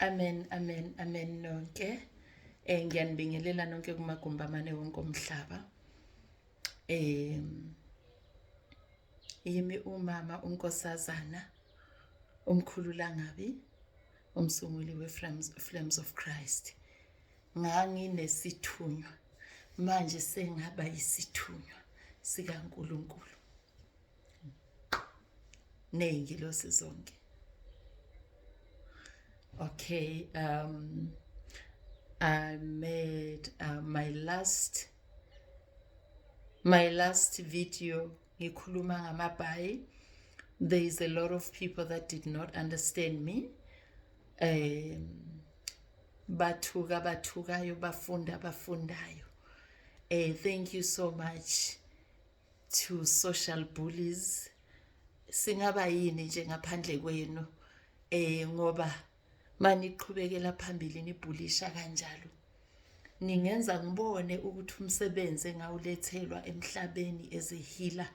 Amen, amen, amen nonke. Ngiyanibingelela nonke kumagumbamane wonke omhlaba. Yimi umama unkosazana umkhululangabi umsunguli we-Flames of Christ. Nganginesithunywa manje sengaba yisithunywa sikaNkulunkulu. Ney'ngilosi zonke. Okay, I made my last video ngikhuluma ngamabhayi. There is a lot of people that did not understand me. Bathukayo bafundayo. Thank you so much to social bullies. Singaba yini nje ngaphandle kwenu ngoba maniqhubekela phambili nibhulisha kanjalo. Ningenza ngibone ukuthi umsebenzi engawulethelwa emhlabeni ezehila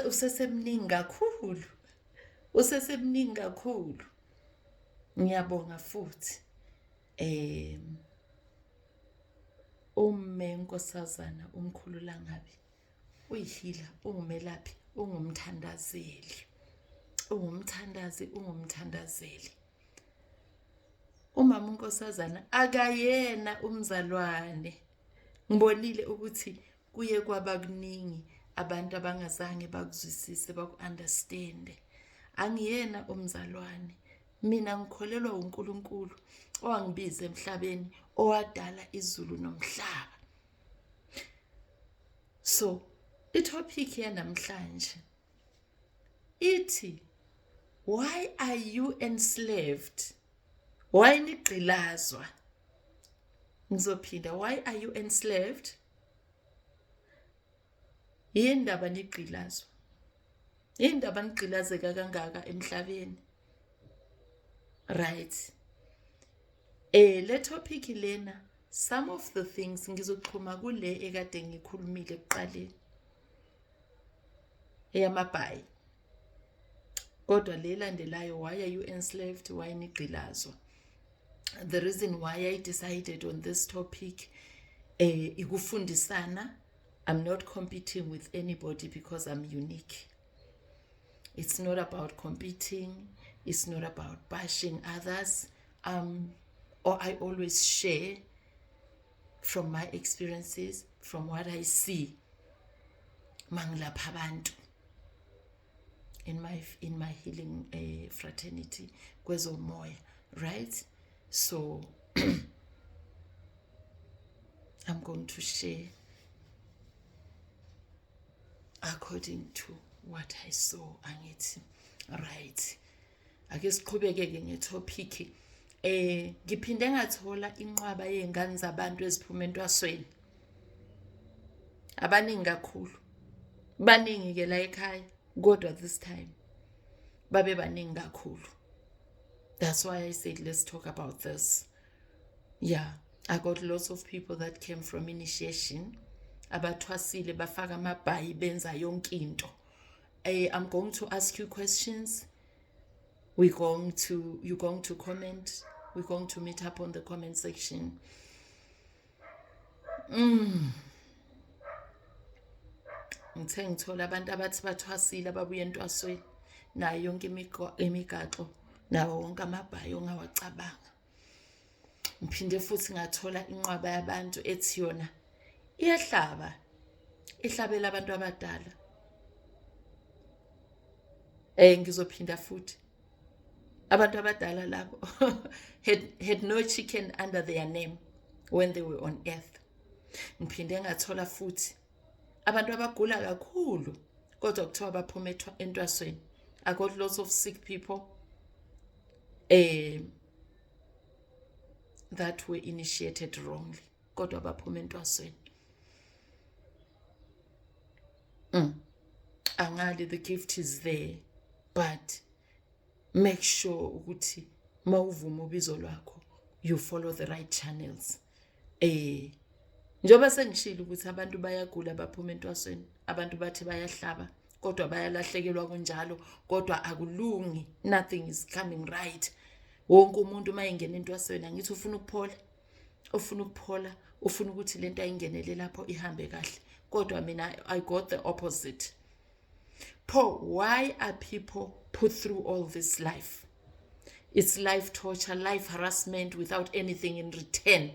usesemningi kakhulu. Usesemningi kakhulu. Ngiyabonga futhi umenkosazana umkhululangabi uyihila ungumelaphi ungumthandazeli. Ungumthandazeli. Umama unkosazana akayena umzalwane. Ngibonile ukuthi kuye kwaba kuningi abantu abangazange bakuzwisise baku-understand. Angiyena umzalwane. Mina ngikholelwa uNkulunkulu owangibiza emhlabeni owadala izulu nomhlaba. So, itopic yanamhlanje ithi, why are you enslaved? Why Nigqilazwa? Ngizophinda, why are you enslaved? Yindaba Nigqilazwa. Yindaba nigqilazeka kangaka emhlabeni. Right. Le topic lena, some of the things ngizoxhuma kule ekade ngikhulumile ekuqaleni. Eyamabhayi. Kodwa le landelayo, why are you enslaved? Why Nigqilazwa? The reason why I decided on this topic, ikufundisana. I'm not competing with anybody because I'm unique. It's not about competing. It's not about bashing others. Or I always share from my experiences, from what I see. Mangilapha abantu. In my healing fraternity, Ngezomoyo, right? So I'm going to share according to what I saw, angithi, right? Ake siqhubeke ngetopic. Ngiphinde ngathola inqwaba yezingane zabantu eziphuma entwasweni. Abaningi kakhulu. Baningi ke la ekhaya. Kodwa this time babe baningi kakhulu. That's why I said let's talk about this. Yeah, I got lots of people that came from initiation. Abathwasile bafaka amabhayi benza yonke into. I'm going to ask you questions. You're going to comment. We're going to meet up on the comment section. Ngithe ngithola abantu abathi bathwasile ababuye entwasweni nayo yonke imigaxo nawo wonke amabhayi ongawacabanga. Ngiphinde futhi ngathola inqwaba yabantu ethi yona ihlabela abantu abadala. Ngizophinda futhi abantu abadala labo had no chicken under their name when they were on earth. Ngiphinde ngathola futhi abantu abagula kakhulu kodwa kuthiwa baphuma entwasweni. I got lots of sick people that were initiated wrongly kodwa baphuma entwasweni. Angali, the gift is there, but make sure ukuthi mawuvuma ubizo lwakho you follow the right channels. Njoba sengishilo ukuthi abantu bayagula baphuma entwasweni, abantu bathi bayahlaba kodwa bayalahlekelwa kunjalo, kodwa akulungi, nothing is coming right wonke umuntu mayengena entwasweni angithi ufuna ukuphola ufuna ukuthi lento ayingenele lapho ihambe kahle, kodwa mina I got the opposite. Paul, why are people put through all this life? It's life torture, life harassment without anything in return.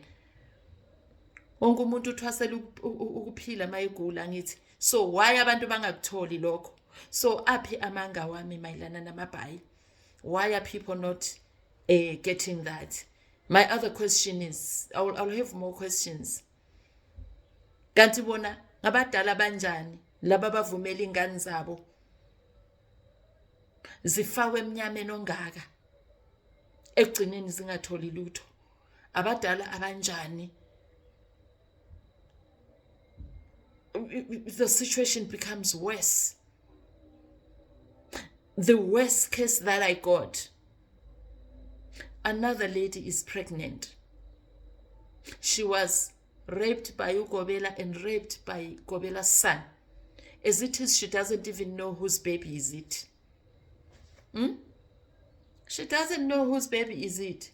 Wonke umuntu uthwasela ukuphila mayegula ngithi. So why abantu bangakutholi lokho? So aphi amanga wami mayilana namabhayi? Why are people not getting that? My other question is, I'll have more questions. Kanti bona ngabadala banjani laba bavumela ingane zabo zifakwe emnyameni ongaka ekugcineni zingatholi lutho? Abadala abanjani? The situation becomes worse. The worst case that I got, another lady is pregnant. She was raped by Ugobela and raped by Gobela's son. As it is, she doesn't even know whose baby is it. She doesn't know whose baby is it.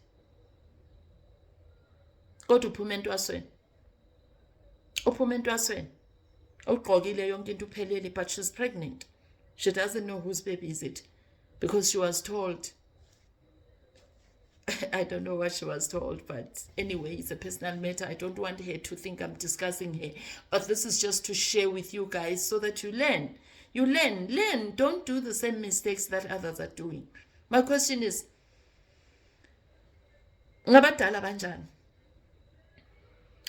Go to Pumentwaswen. Pumentwaswen. But she's pregnant. She doesn't know whose baby is it because she was told. I don't know what she was told, but anyway, it's a personal matter. I don't want her to think I'm discussing her, but this is just to share with you guys so that you learn. You learn. Don't do the same mistakes that others are doing. My question is, ngabadala banjani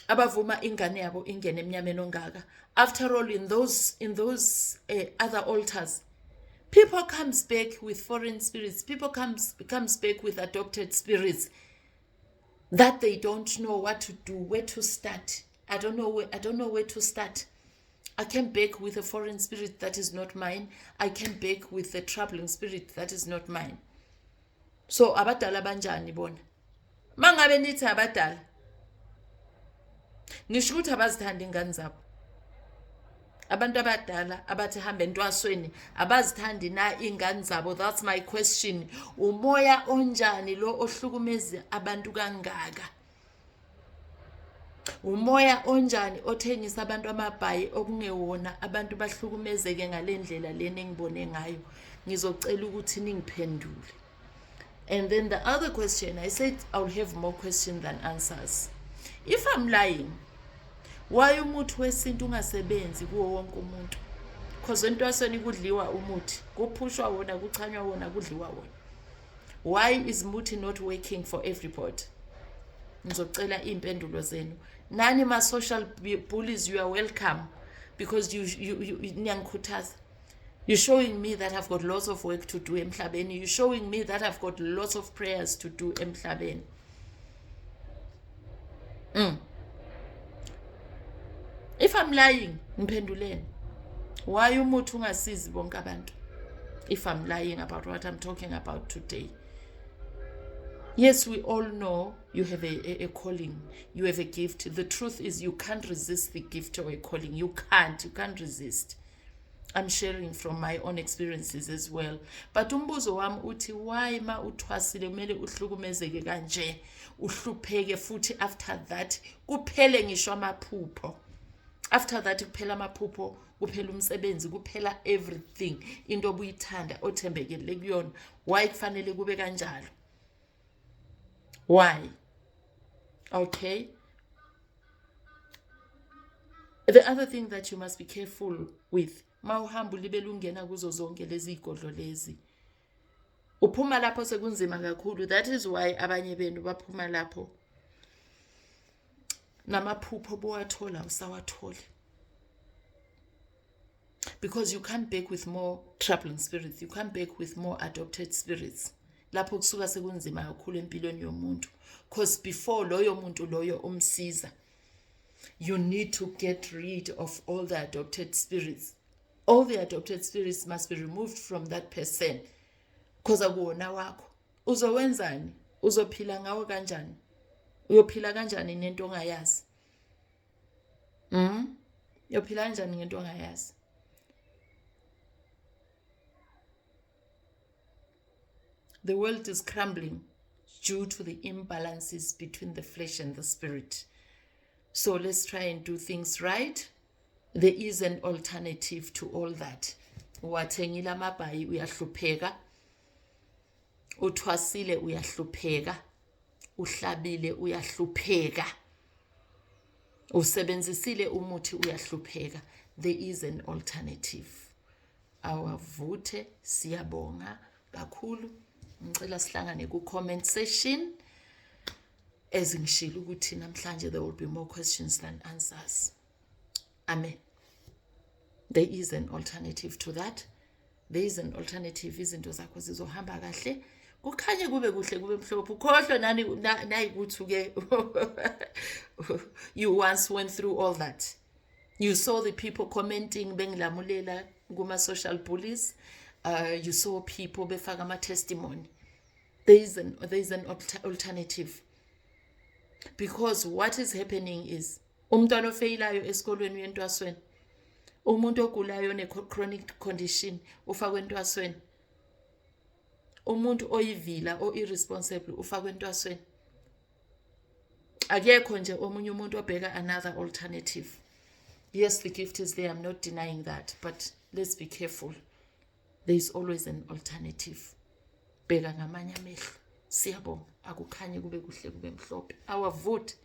abavuma ingane yabo ingene emnyameni ongaka? After all, in those other altars, people comes back with foreign spirits. People comes back with adopted spirits that they don't know what to do, where to start. I don't know where to start. I came back with a foreign spirit that is not mine. I came back with a troubling spirit that is not mine. So abadala banjani bona? Mangabe nithi abadala, nisho ukuthi abazithanda ingane zabo. Abantu abadala abathi hamba entwasweni abazithandi na ingane zabo. That's my question. Umoya onjani lo ohlukumeza abantu kangaka? Umoya onjani othengisa abantu amabhayi okungewona abantu bahlukumezeke ngalendlela lena engibone ngayo? Ngizocela ukuthi ningiphendule. And then the other question, I said I'll have more questions than answers. If I'm lying, why umuthi wesintu ungasebenzi kuwo wonke umuntu? Because entwasweni kudliwa umuthi, kuphushwa wona, kuchanywa wona, kudliwa wona. Why is muthi not working for everybody? Ngizocela impendulo zenu. Nani ma social bullies, you are welcome, because you niyangikhuthaza. You're showing me that I've got lots of work to do emhlabeni. You're showing me that I've got lots of prayers to do emhlabeni. If I'm lying, ngiphenduleni. Why umuthi ungasizi bonke abantu? If I'm lying about what I'm talking about today. Yes, we all know you have a calling. You have a gift. The truth is you can't resist the gift or a calling. You can't resist. I'm sharing from my own experiences as well. But umbuzo wami uthi, why ma uthwasile kumele uhlukumezeke kanje, uhlupheke futhi after that kuphele ngisho amaphupho? After that kuphela amaphupho, kuphela umsebenzi, kuphela everything. Into obuyithanda othembekele kuyona. Why kufanele kube kanjalo? Why? Okay. The other thing that you must be careful with, mawuhamba libele ungena kuzo zonke lezi igodlo lezi, uphuma lapho sekunzima kakhulu. That is why abanye benu baphuma lapho namaphupho bowathola usawathole, because you come back with more troubling spirits. You come back with more adopted spirits. Lapho kusuka sekunzima kakhulu empilweni yomuntu, because before loyo muntu loyo umsiza, you need to get rid of all the adopted spirits. All the adopted spirits must be removed from that person, because akuwona wakho. Uzowenzani? Uzophila ngawo kanjani? Uyophila kanjani nento ongayazi? Uyophila kanjani ngento ongayazi? The world is crumbling. due to the imbalances between the flesh and the spirit. So let's try and do things right. There is an alternative to all that. Wathengile amabhayi uyahlupheka, uthwasile uyahlupheka, uhlabile uyahlupheka, usebenzisile umuthi uyahlupheka. There is an alternative. Awavuthe, siyabonga kakhulu. Ngicela sihlangane ku comment section. Ezingishilo ukuthi namhlanje there will be more questions than answers. Amen. There is an alternative to that. There is an alternative. Izinto zakho zizohamba kahle. Kukhanye kube kuhle kube mhlophe. Ukhohlwe nani ukuthi ke you once went through all that. You saw the people commenting bengilamulela kuma social bullies. You saw people befaka ama testimony. There is an alternative. Because what is happening is umntwana ofeyilayo esikolweni uyentwasweni, umuntu ogulayo ne chronic condition ufakwe entwasweni, umuntu oyivila o irresponsible ufakwe entwasweni. Akekho nje omunye umuntu obheka another alternative. Yes, the gift is there, I'm not denying that, but let's be careful. There is always an alternative. Bheka ngamanye amehlo. Siyabonga, akukhanye kube kuhle kube mhlophe. Our vote